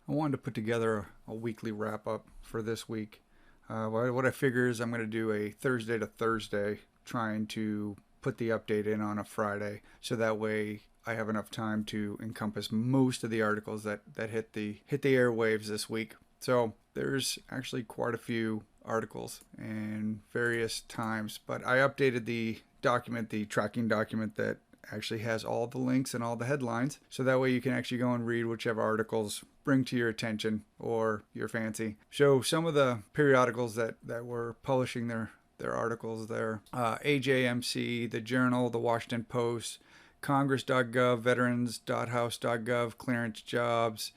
I wanted to put together a weekly wrap up for this week. What I figure is I'm going to do a Thursday to Thursday, trying to put the update in on a Friday, so that way I have enough time to encompass most of the articles that hit the airwaves this week. So there's actually quite a few articles and various times, but I updated the document, the tracking document that actually has all the links and all the headlines, so that way you can actually go and read whichever articles bring to your attention or your fancy. So some of the periodicals that were publishing their articles there: AJMC, the Journal, the Washington Post, Congress.gov, Veterans.house.gov, Clearance Jobs,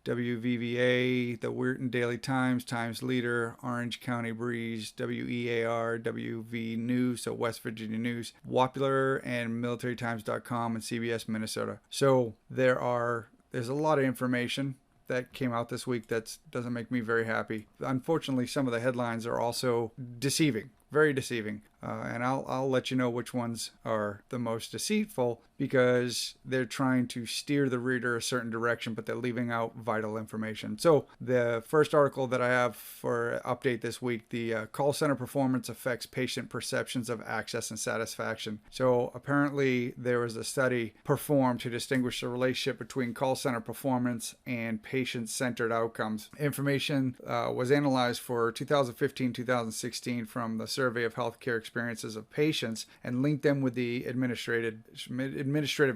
WVVA, the Weirton Daily Times, Times Leader, Orange County Breeze, WEAR, WV News, so West Virginia News, Wkly, and MilitaryTimes.com, and CBS Minnesota. So there's a lot of information that came out this week that doesn't make me very happy. Unfortunately, some of the headlines are also deceiving, very deceiving. And I'll let you know which ones are the most deceitful, because they're trying to steer the reader a certain direction, but they're leaving out vital information. So the first article that I have for update this week: the call center performance affects patient perceptions of access and satisfaction. So apparently there was a study performed to distinguish the relationship between call center performance and patient-centered outcomes. Information was analyzed for 2015-2016 from the Survey of Healthcare Experiences of Patients and linked them with the administrative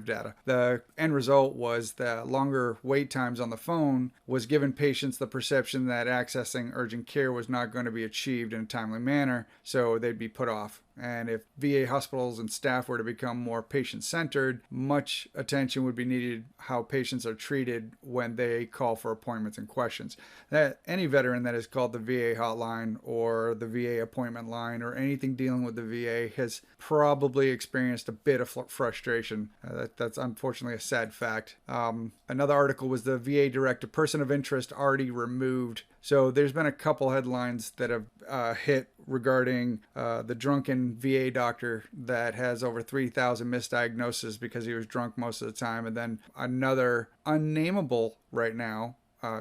data. The end result was that longer wait times on the phone was giving patients the perception that accessing urgent care was not going to be achieved in a timely manner, so they'd be put off. And if VA hospitals and staff were to become more patient-centered, much attention would be needed how patients are treated when they call for appointments and questions. That any veteran that has called the VA hotline or the VA appointment line or anything dealing with the VA has probably experienced a bit of frustration. That's unfortunately a sad fact. Another article was the VA director, person of interest already removed. So there's been a couple headlines that have hit regarding the drunken VA doctor that has over 3,000 misdiagnoses because he was drunk most of the time, and then another unnameable right now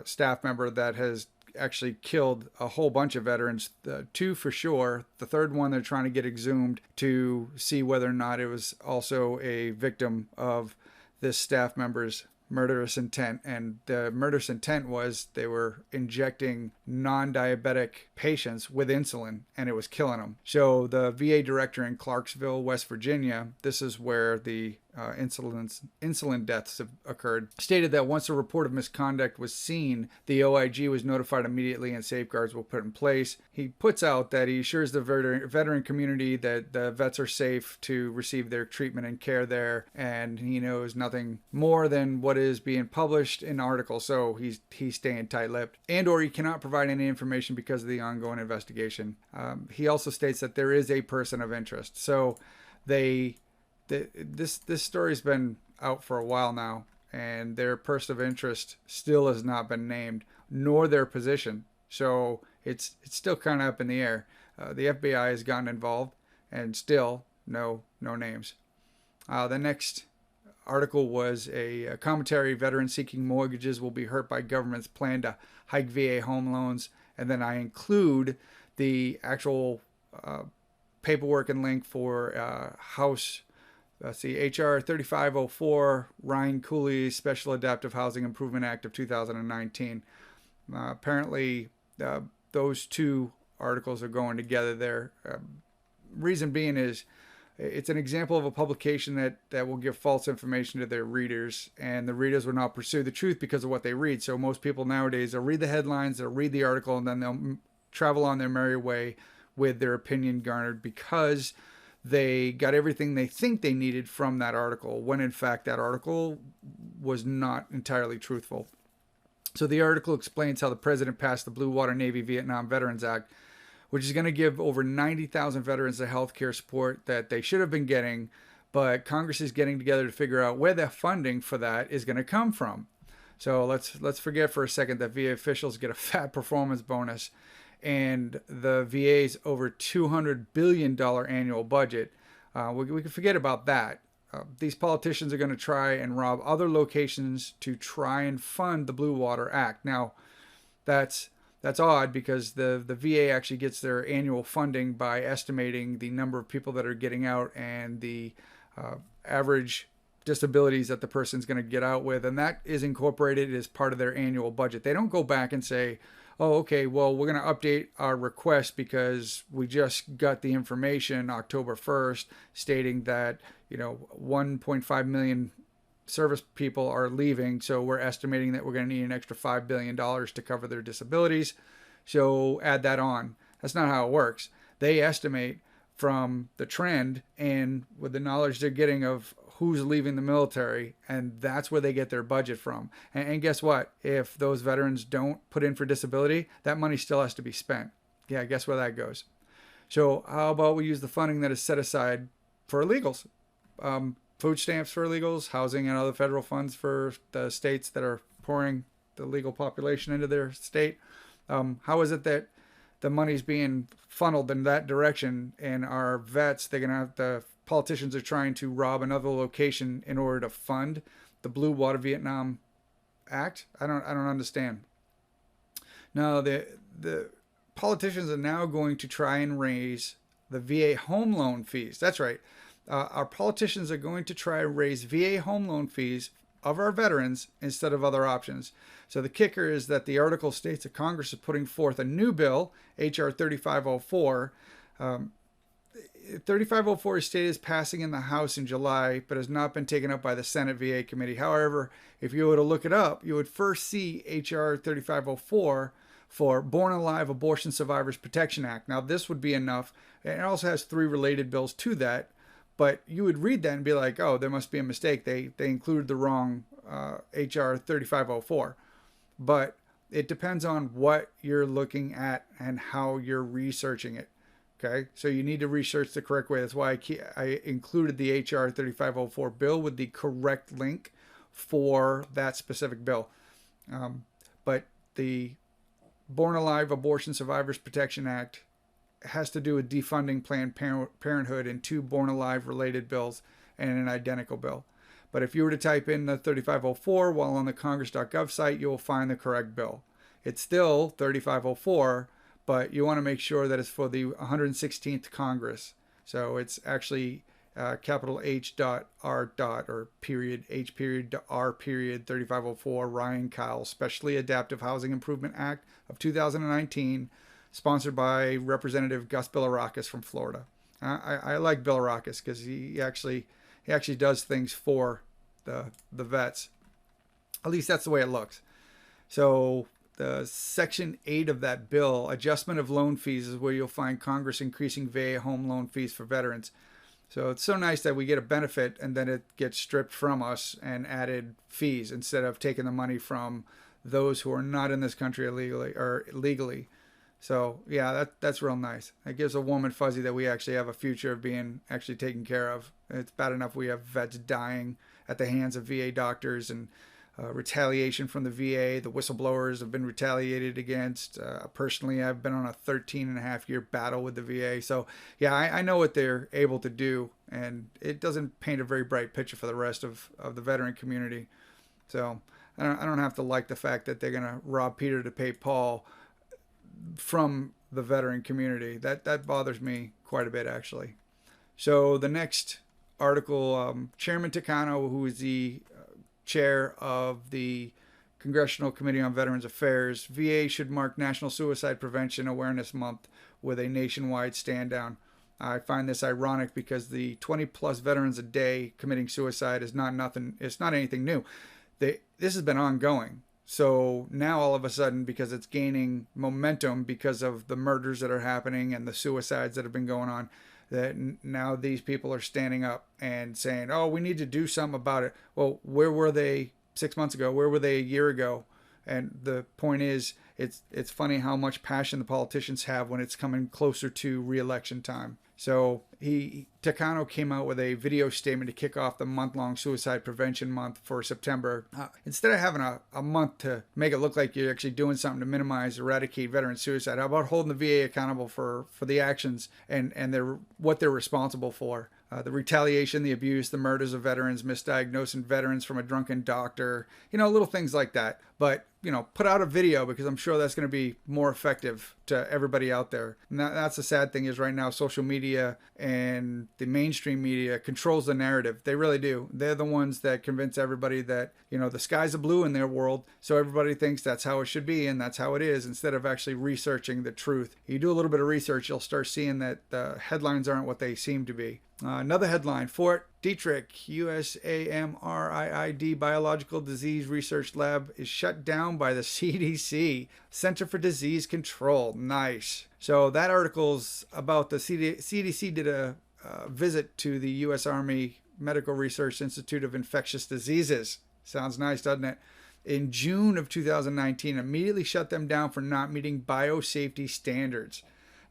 staff member that has actually killed a whole bunch of veterans, two for sure. The third one they're trying to get exhumed to see whether or not it was also a victim of this staff member's murderous intent. And the murderous intent was they were injecting non-diabetic patients with insulin, and it was killing them. So the VA director in Clarksville, West Virginia, this is where the insulin deaths have occurred, stated that once a report of misconduct was seen, the OIG was notified immediately and safeguards were put in place. He puts out that he assures the veteran community that the vets are safe to receive their treatment and care there, and he knows nothing more than what is being published in articles. So he's staying tight-lipped, and or he cannot provide any information because of the ongoing investigation. He also states that there is a person of interest. So this story's been out for a while now, and their person of interest still has not been named, nor their position. So it's still kind of up in the air. The FBI has gotten involved, and still no names. The next article was a commentary: veterans seeking mortgages will be hurt by government's plan to hike VA home loans. And then I include the actual paperwork and link for House HR 3504, Ryan Cooley's Special Adaptive Housing Improvement Act of 2019. Apparently, those two articles are going together there. Reason being is it's an example of a publication that will give false information to their readers, and the readers will not pursue the truth because of what they read. So most people nowadays, they'll read the headlines, they'll read the article, and then they'll travel on their merry way with their opinion garnered because they got everything they think they needed from that article, when in fact that article was not entirely truthful. So the article explains how the president passed the Blue Water Navy Vietnam Veterans Act, which is going to give over 90,000 veterans the health care support that they should have been getting, but Congress is getting together to figure out where the funding for that is going to come from. So let's forget for a second that VA officials get a fat performance bonus, and the VA's over $200 billion annual budget. We can forget about that. these politicians are going to try and rob other locations to try and fund the Blue Water Act. Now, that's odd because the VA actually gets their annual funding by estimating the number of people that are getting out and the average disabilities that the person's going to get out with, and that is incorporated as part of their annual budget. They don't go back and say, oh, okay, well, we're going to update our request because we just got the information October 1st stating that 1.5 million service people are leaving, so we're estimating that we're going to need an extra $5 billion to cover their disabilities, so add that on. That's not how it works. They estimate from the trend and with the knowledge they're getting of who's leaving the military, and that's where they get their budget from. And guess what? If those veterans don't put in for disability, that money still has to be spent. Yeah, guess where that goes? So how about we use the funding that is set aside for illegals? Food stamps for illegals, housing and other federal funds for the states that are pouring the legal population into their state. How is it that the money's being funneled in that direction and our vets, they're going to have the politicians are trying to rob another location in order to fund the Blue Water Vietnam Act? I don't understand. Now, the politicians are now going to try and raise the VA home loan fees. That's right. Our politicians are going to try and raise VA home loan fees of our veterans instead of other options. So the kicker is that the article states that Congress is putting forth a new bill, H.R. 3504. 3504 is stated as passing in the House in July, but has not been taken up by the Senate VA committee. However, if you were to look it up, you would first see H.R. 3504 for Born Alive Abortion Survivors Protection Act. Now, this would be enough. And it also has 3 related bills to that. But you would read that and be like, oh, there must be a mistake. They included the wrong H.R. 3504. But it depends on what you're looking at and how you're researching it. Okay, so you need to research the correct way. That's why I included the H.R. 3504 bill with the correct link for that specific bill. But the Born Alive Abortion Survivors Protection Act has to do with defunding Planned Parenthood in 2 Born Alive related bills and an identical bill. But if you were to type in the 3504 while on the congress.gov site, you will find the correct bill. It's still 3504, but you want to make sure that it's for the 116th Congress. So it's actually capital H dot R dot or period H period R period 3504 Ryan Kyle Specially Adaptive Housing Improvement Act of 2019, sponsored by Representative Gus Bilirakis from Florida. I like Bilirakis because he actually does things for the vets. At least that's the way it looks. So the Section 8 of that bill, adjustment of loan fees, is where you'll find Congress increasing VA home loan fees for veterans. So it's so nice that we get a benefit and then it gets stripped from us and added fees instead of taking the money from those who are not in this country legally. So yeah, that's real nice. It gives a warm and fuzzy that we actually have a future of being actually taken care of. It's bad enough we have vets dying at the hands of VA doctors and retaliation from the VA. The whistleblowers have been retaliated against. Personally, I've been on a 13-and-a-half-year battle with the VA. So yeah, I know what they're able to do, and it doesn't paint a very bright picture for the rest of the veteran community. So I don't have to like the fact that they're going to rob Peter to pay Paul from the veteran community. That bothers me quite a bit, actually. So the next article, Chairman Takano, who is the chair of the Congressional Committee on Veterans Affairs, VA should mark National Suicide Prevention Awareness Month with a nationwide stand down. I find this ironic because the 20+ veterans a day committing suicide is not nothing. It's not anything new. This has been ongoing. So now all of a sudden, because it's gaining momentum because of the murders that are happening and the suicides that have been going on, that now these people are standing up and saying, oh, we need to do something about it. Well, where were they 6 months ago? Where were they a year ago? And the point is, it's funny how much passion the politicians have when it's coming closer to re-election time. So Takano came out with a video statement to kick off the month-long Suicide Prevention Month for September. Instead of having a month to make it look like you're actually doing something to minimize, eradicate veteran suicide, how about holding the VA accountable for the actions and what they're responsible for? the retaliation, the abuse, the murders of veterans, misdiagnosing veterans from a drunken doctor, little things like that. But, put out a video, because I'm sure that's going to be more effective to everybody out there. And that's the sad thing is right now, social media and the mainstream media controls the narrative. They really do. They're the ones that convince everybody that, the skies are blue in their world. So everybody thinks that's how it should be and that's how it is, instead of actually researching the truth. You do a little bit of research, you'll start seeing that the headlines aren't what they seem to be. Another headline, Fort Detrick USAMRIID Biological Disease Research Lab is shut down by the CDC, Center for Disease Control. Nice. So that article's about the CDC did a visit to the U.S. Army Medical Research Institute of Infectious Diseases. Sounds nice, doesn't it? In June of 2019, immediately shut them down for not meeting biosafety standards.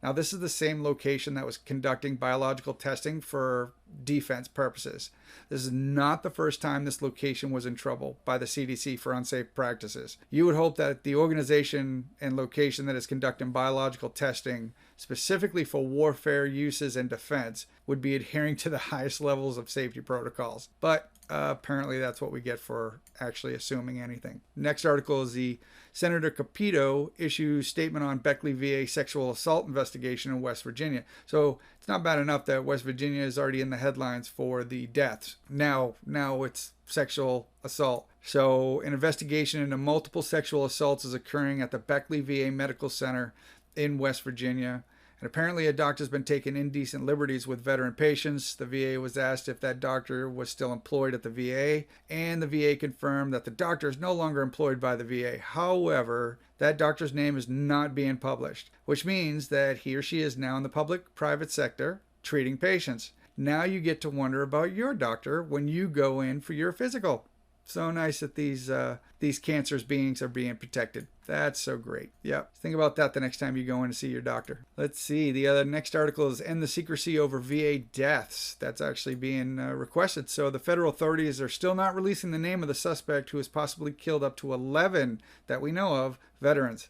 Now, this is the same location that was conducting biological testing for defense purposes. This is not the first time this location was in trouble by the CDC for unsafe practices. You would hope that the organization and location that is conducting biological testing specifically for warfare uses and defense would be adhering to the highest levels of safety protocols. But apparently that's what we get for actually assuming anything. Next article is the Senator Capito issues statement on Wkly VA sexual assault investigation in West Virginia. So it's not bad enough that West Virginia is already in the headlines for the deaths. Now it's sexual assault. So an investigation into multiple sexual assaults is occurring at the Wkly VA Medical Center in West Virginia. And apparently a doctor's been taking indecent liberties with veteran patients. The VA was asked if that doctor was still employed at the VA, and the VA confirmed that the doctor is no longer employed by the VA. However, that doctor's name is not being published, which means that he or she is now in the public-private sector treating patients. Now you get to wonder about your doctor when you go in for your physical. So nice that these cancerous beings are being protected. That's so great. Yep. Think about that the next time you go in to see your doctor. Let's see. The next article is End the Secrecy Over VA Deaths. That's actually being requested. So the federal authorities are still not releasing the name of the suspect who has possibly killed up to 11 that we know of veterans.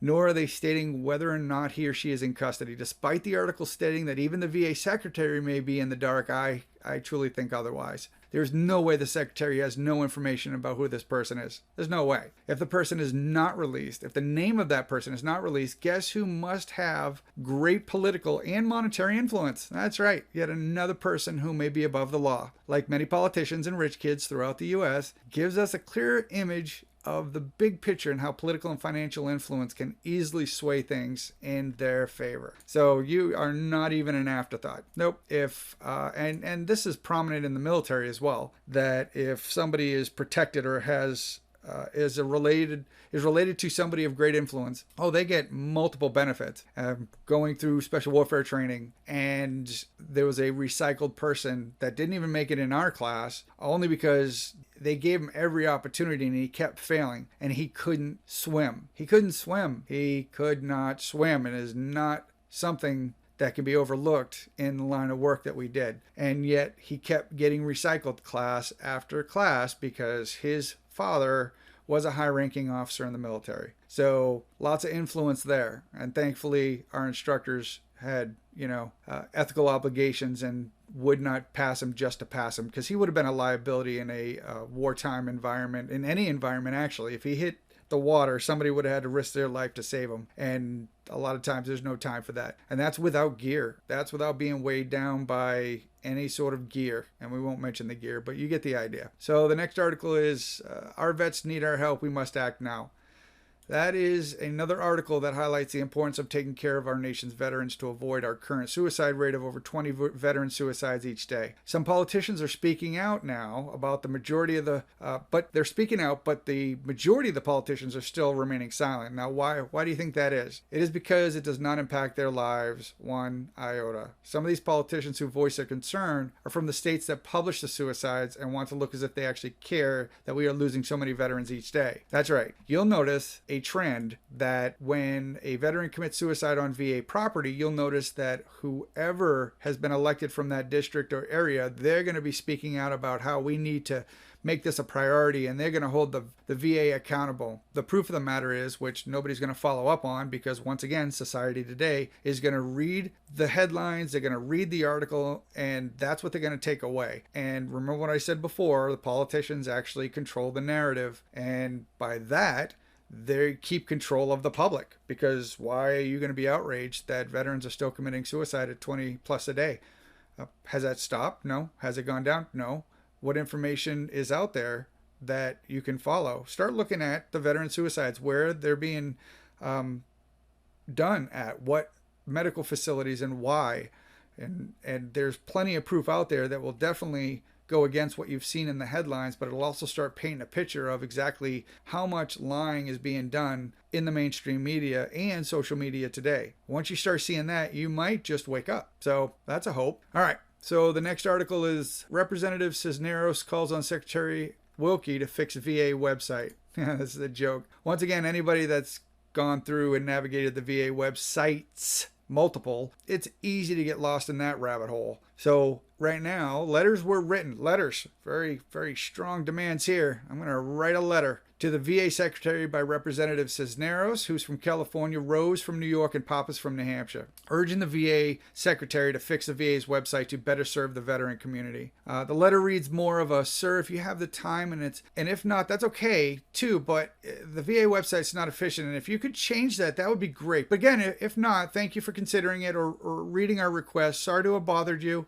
Nor are they stating whether or not he or she is in custody. Despite the article stating that even the VA secretary may be in the dark, I truly think otherwise. There's no way the secretary has no information about who this person is. There's no way. If the person is not released, if the name of that person is not released, guess who must have great political and monetary influence? That's right. Yet another person who may be above the law. Like many politicians and rich kids throughout the U.S., gives us a clearer image of the big picture and how political and financial influence can easily sway things in their favor. So you are not even an afterthought. Nope. And this is prominent in the military as well, that if somebody is protected or is related to somebody of great influence, they get multiple benefits. Going through special warfare training, and there was a recycled person that didn't even make it in our class, only because they gave him every opportunity and he kept failing, and he couldn't swim. He couldn't swim. He could not swim. It is not something that can be overlooked in the line of work that we did. And yet he kept getting recycled class after class because his father was a high-ranking officer in the military. So lots of influence there. And thankfully, our instructors had, ethical obligations and would not pass him just to pass him, because he would have been a liability in a wartime environment, in any environment actually. If he hit the water, somebody would have had to risk their life to save him. And a lot of times there's no time for that. And that's without gear. That's without being weighed down by any sort of gear. And we won't mention the gear, but you get the idea. So the next article is, Our Vets Need Our Help. We Must Act Now. That is another article that highlights the importance of taking care of our nation's veterans to avoid our current suicide rate of over 20 veteran suicides each day. Some politicians are speaking out now about the majority of the, but the majority of the politicians are still remaining silent. Now, why do you think that is? It is because it does not impact their lives one iota. Some of these politicians who voice their concern are from the states that publish the suicides and want to look as if they actually care that we are losing so many veterans each day. That's right. You'll notice a trend that when a veteran commits suicide on VA property, you'll notice that whoever has been elected from that district or area, they're going to be speaking out about how we need to make this a priority and they're going to hold the VA accountable. The proof of the matter is, which nobody's going to follow up on, because once again, society today is going to read the headlines, they're going to read the article, and that's what they're going to take away. And remember what I said before, the politicians actually control the narrative. And by that, they keep control of the public, because why are you going to be outraged that veterans are still committing suicide at 20 plus a day? Has that stopped? No. Has it gone down? No. What information is out there that you can follow? Start looking at the veteran suicides, where they're being done at, what medical facilities and why. And there's plenty of proof out there that will definitely go against what you've seen in the headlines, but it'll also start painting a picture of exactly how much lying is being done in the mainstream media and social media today. Once you start seeing that, you might just wake up. So that's a hope. All right. So the next article is Representative Cisneros calls on Secretary Wkly to fix VA website. This is a joke. Once again, anybody that's gone through and navigated the VA websites, multiple, it's easy to get lost in that rabbit hole. So right now, letters were written. Letters, very, very strong demands here. I'm going to write a letter to the VA Secretary by Representative Cisneros, who's from California, Rose from New York, and Papa's from New Hampshire, urging the VA Secretary to fix the VA's website to better serve the veteran community. The letter reads more of a, sir, if you have the time, and if not, that's okay too, but the VA website's not efficient, and if you could change that, that would be great. But again, if not, thank you for considering it or reading our request. Sorry to have bothered you.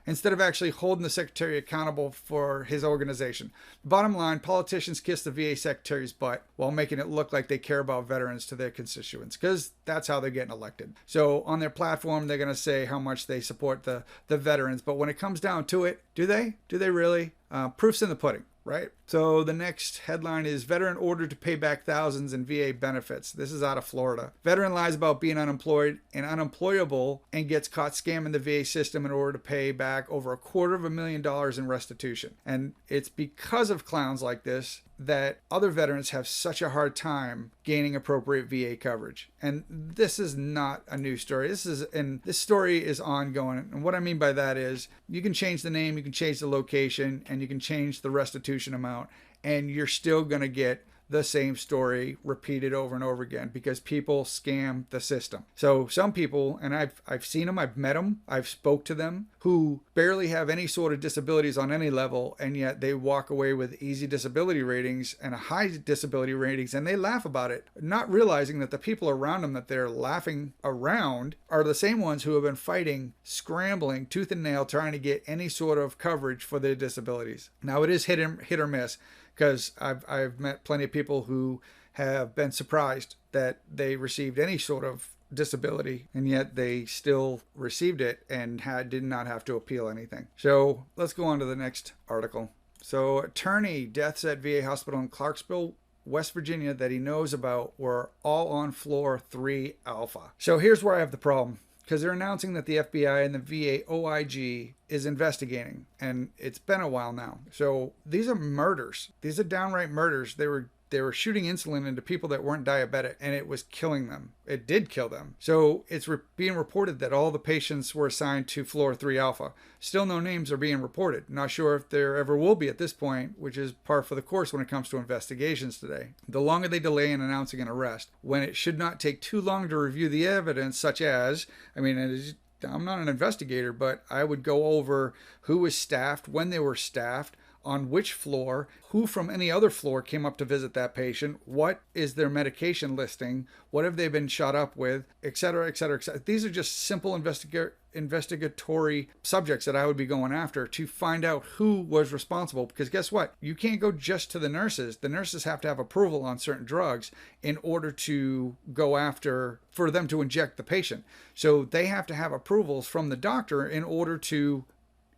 Instead of actually holding the secretary accountable for his organization. Bottom line, politicians kiss the VA secretary's butt while making it look like they care about veterans to their constituents, because that's how they're getting elected. So on their platform, they're going to say how much they support the veterans. But when it comes down to it, do they? Do they really? Proof's in the pudding. Right? So the next headline is veteran ordered to pay back thousands in VA benefits. This is out of Florida. Veteran lies about being unemployed and unemployable and gets caught scamming the VA system in order to pay back over $250,000 in restitution. And it's because of clowns like this that other veterans have such a hard time gaining appropriate VA coverage. And this is not a new story. This story is ongoing. And what I mean by that is you can change the name, you can change the location, and you can change the restitution amount, and you're still going to get the same story repeated over and over again because people scam the system. So some people, and I've seen them, I've met them, I've spoke to them, who barely have any sort of disabilities on any level, and yet they walk away with easy disability ratings and a high disability ratings, and they laugh about it, not realizing that the people around them that they're laughing around are the same ones who have been fighting, scrambling tooth and nail, trying to get any sort of coverage for their disabilities. Now it is hit or miss, because I've met plenty of people who have been surprised that they received any sort of disability, and yet they still received it and did not have to appeal anything. So let's go on to the next article. So attorney deaths at VA hospital in Clarksville, West Virginia that he knows about were all on floor 3 alpha. So here's where I have the problem. Because they're announcing that the FBI and the VA OIG is investigating, and it's been a while now. So these are murders. These are downright murders. They were shooting insulin into people that weren't diabetic, and it was killing them. It did kill them. So it's being reported that all the patients were assigned to floor 3 alpha. Still no names are being reported. Not sure if there ever will be at this point, which is par for the course when it comes to investigations today. The longer they delay in announcing an arrest, when it should not take too long to review the evidence, such as, I'm not an investigator, but I would go over who was staffed, when they were staffed, on which floor, who from any other floor came up to visit that patient, what is their medication listing, what have they been shot up with, etc., etc., etc. These are just simple investigatory subjects that I would be going after to find out who was responsible. Because guess what? You can't go just to the nurses. The nurses have to have approval on certain drugs in order to go after, for them to inject the patient. So they have to have approvals from the doctor in order to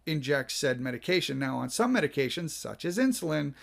inject said medication. Now, on some medications, such as insulin,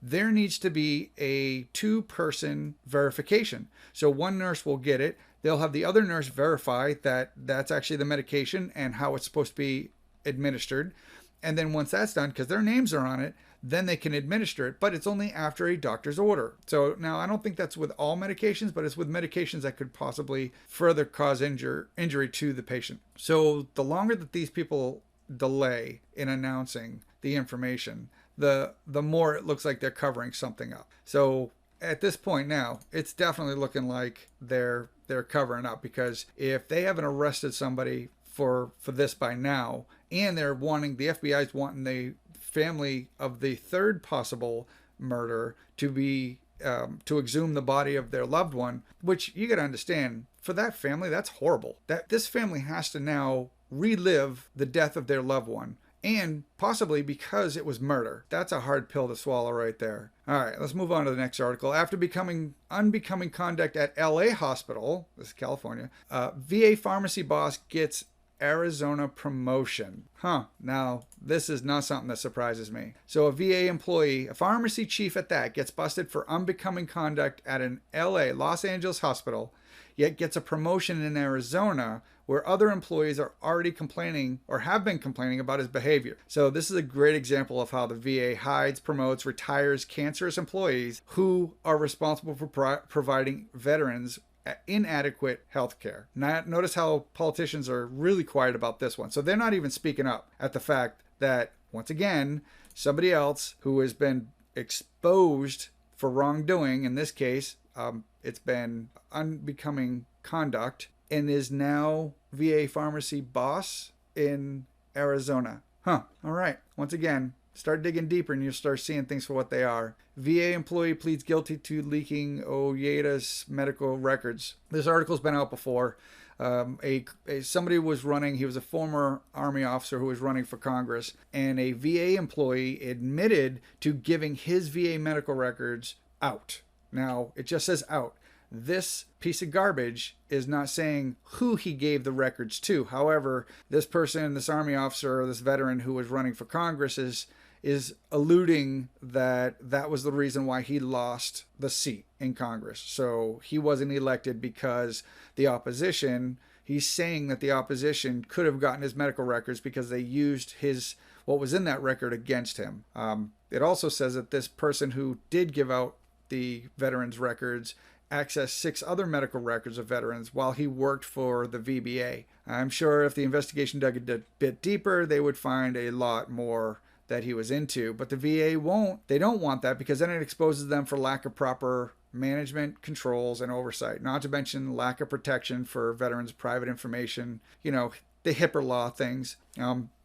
there needs to be a 2-person verification. So one nurse will get it. They'll have the other nurse verify that that's actually the medication and how it's supposed to be administered. And then once that's done, because their names are on it, then they can administer it, but it's only after a doctor's order. So now I don't think that's with all medications, but it's with medications that could possibly further cause injury to the patient. So the longer that these people delay in announcing, the information, the more it looks like they're covering something up. So at this point now, it's definitely looking like they're covering up, because if they haven't arrested somebody for this by now, and they're wanting, the FBI's wanting the family of the third possible murder to be to exhume the body of their loved one, which you got to understand, for that family, that's horrible. That this family has to now relive the death of their loved one, and possibly because it was murder. That's a hard pill to swallow right there. All right, let's move on to the next article. After unbecoming conduct at LA hospital, this is California, VA pharmacy boss gets Arizona promotion. Now, this is not something that surprises me. So a VA employee, a pharmacy chief at that, gets busted for unbecoming conduct at an LA, Los Angeles hospital, yet gets a promotion in Arizona, where other employees are already complaining or have been complaining about his behavior. So this is a great example of how the VA hides, promotes, retires cancerous employees who are responsible for providing veterans inadequate health care. Notice how politicians are really quiet about this one. So they're not even speaking up at the fact that, once again, somebody else who has been exposed for wrongdoing, in this case, it's been unbecoming conduct, and is now VA pharmacy boss in Arizona. All right. Once again, start digging deeper and you'll start seeing things for what they are. VA employee pleads guilty to leaking Oyeda's medical records. This article's been out before. Somebody was running, he was a former Army officer who was running for Congress, and a VA employee admitted to giving his VA medical records out. Now, it just says out. This piece of garbage is not saying who he gave the records to. However, this person, this Army officer, or this veteran who was running for Congress is alluding that that was the reason why he lost the seat in Congress. So he wasn't elected because the opposition, he's saying that the opposition could have gotten his medical records because they used what was in that record against him. It also says that this person who did give out the veterans' records accessed 6 other medical records of veterans while he worked for the VBA. I'm sure if the investigation dug a bit deeper, they would find a lot more that he was into, but the VA won't. They don't want that, because then it exposes them for lack of proper management, controls, and oversight, not to mention lack of protection for veterans' private information, the HIPAA law things.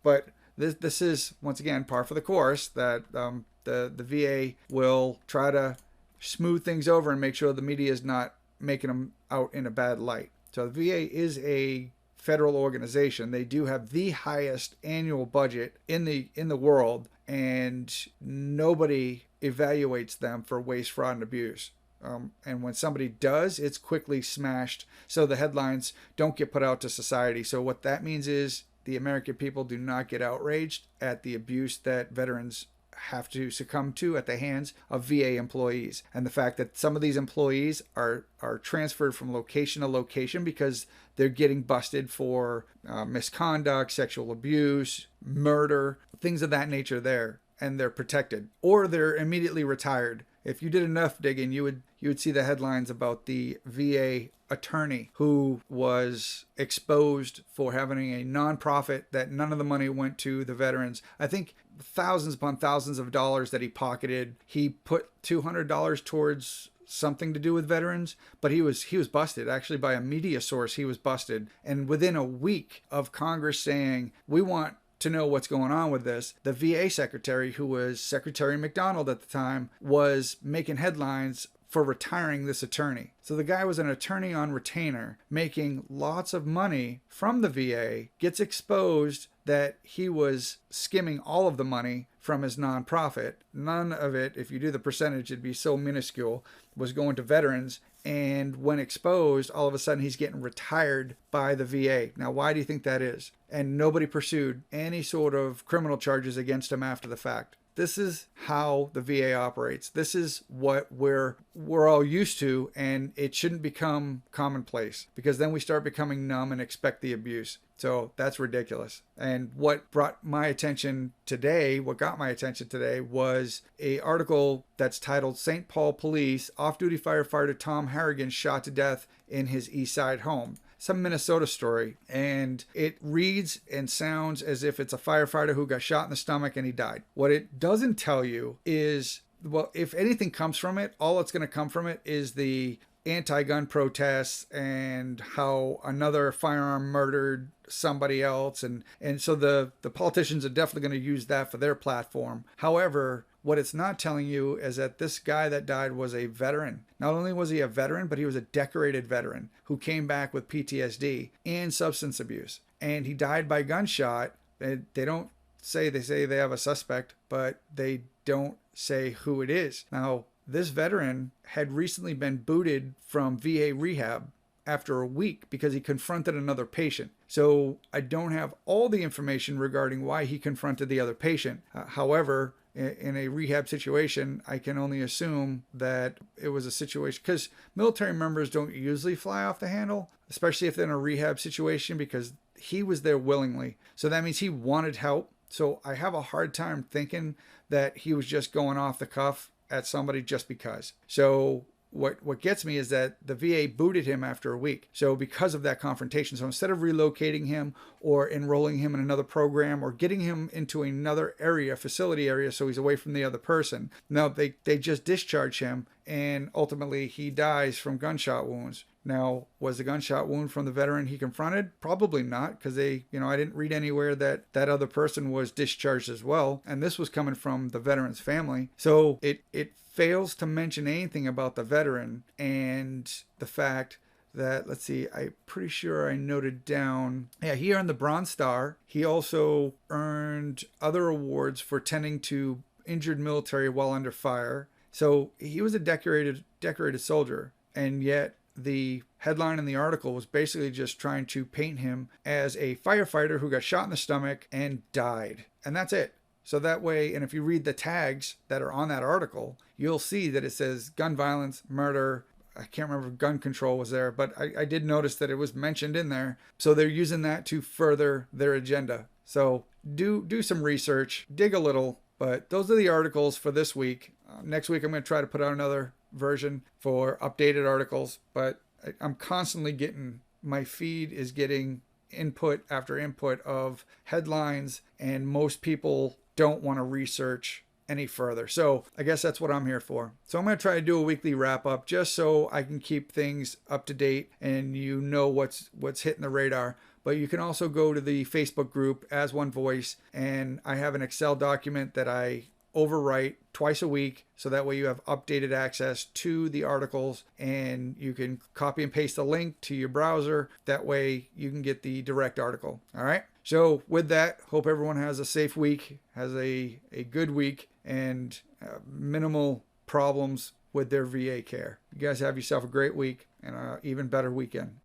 But this is, once again, par for the course, that the VA will try to smooth things over and make sure the media is not making them out in a bad light. So the VA is a federal organization. They do have the highest annual budget in the world, and nobody evaluates them for waste, fraud, and abuse. And when somebody does, it's quickly smashed, so the headlines don't get put out to society. So what that means is the American people do not get outraged at the abuse that veterans have to succumb to at the hands of VA employees, and the fact that some of these employees are transferred from location to location because they're getting busted for misconduct, sexual abuse, murder, things of that nature there, and they're protected, or they're immediately retired. If you did enough digging, you would see the headlines about the VA attorney who was exposed for having a nonprofit that none of the money went to the veterans. I think thousands upon thousands of dollars that he pocketed. He put $200 towards something to do with veterans, but he was busted. Actually, by a media source, he was busted. And within a week of Congress saying, we want to know what's going on with this, the VA secretary, who was Secretary McDonald at the time, was making headlines for retiring this attorney. So the guy was an attorney on retainer, making lots of money from the VA, gets exposed that he was skimming all of the money from his nonprofit. None of it, if you do the percentage, it'd be so minuscule, was going to veterans. And when exposed, all of a sudden he's getting retired by the VA. Now, why do you think that is? And nobody pursued any sort of criminal charges against him after the fact. This is how the VA operates. This is what we're all used to, and it shouldn't become commonplace, because then we start becoming numb and expect the abuse. So that's ridiculous. And what got my attention today was an article that's titled St. Paul Police Off-Duty Firefighter Tom Harrigan Shot to Death in His East Side Home. some Minnesota story, and it reads and sounds as if it's a firefighter who got shot in the stomach and he died. What it doesn't tell you is, well, if anything comes from it, all that's going to come from it is the anti-gun protests and how another firearm murdered somebody else, and so the politicians are definitely going to use that for their platform. However, what it's not telling you is that this guy that died was a veteran. Not only was he a veteran, but he was a decorated veteran who came back with PTSD and substance abuse, and he died by gunshot. They don't say, they say they have a suspect, but they don't say who it is. Now, this veteran had recently been booted from VA rehab after a week because he confronted another patient. So I don't have all the information regarding why he confronted the other patient. However, in a rehab situation, I can only assume that it was a situation, because military members don't usually fly off the handle, especially if they're in a rehab situation, because he was there willingly. So that means he wanted help. So I have a hard time thinking that he was just going off the cuff at somebody just because. So what gets me is that the VA booted him after a week. So because of that confrontation, so instead of relocating him or enrolling him in another program or getting him into another area, facility area, so he's away from the other person, no, they just discharge him, and ultimately he dies from gunshot wounds. Now, was the gunshot wound from the veteran he confronted? Probably not, because I didn't read anywhere that that other person was discharged as well. And this was coming from the veteran's family. So it fails to mention anything about the veteran and the fact that, let's see, I'm pretty sure I noted down, yeah, he earned the Bronze Star. He also earned other awards for tending to injured military while under fire. So he was a decorated soldier, and yet the headline in the article was basically just trying to paint him as a firefighter who got shot in the stomach and died. And that's it. So that way, and if you read the tags that are on that article, you'll see that it says gun violence, murder. I can't remember if gun control was there, but I did notice that it was mentioned in there. So they're using that to further their agenda. So do some research, dig a little, but those are the articles for this week. Next week, I'm going to try to put out another version for updated articles, but I'm constantly getting, my feed is getting input after input of headlines, and most people don't want to research any further. So I guess that's what I'm here for. So I'm going to try to do a weekly wrap up just so I can keep things up to date and you know what's hitting the radar. But you can also go to the Facebook group As One Voice, and I have an Excel document that I overwrite twice a week, so that way you have updated access to the articles, and you can copy and paste the link to your browser. That way you can get the direct article. All right. So with that, hope everyone has a safe week, has a good week, and minimal problems with their VA care. You guys have yourself a great week and an even better weekend.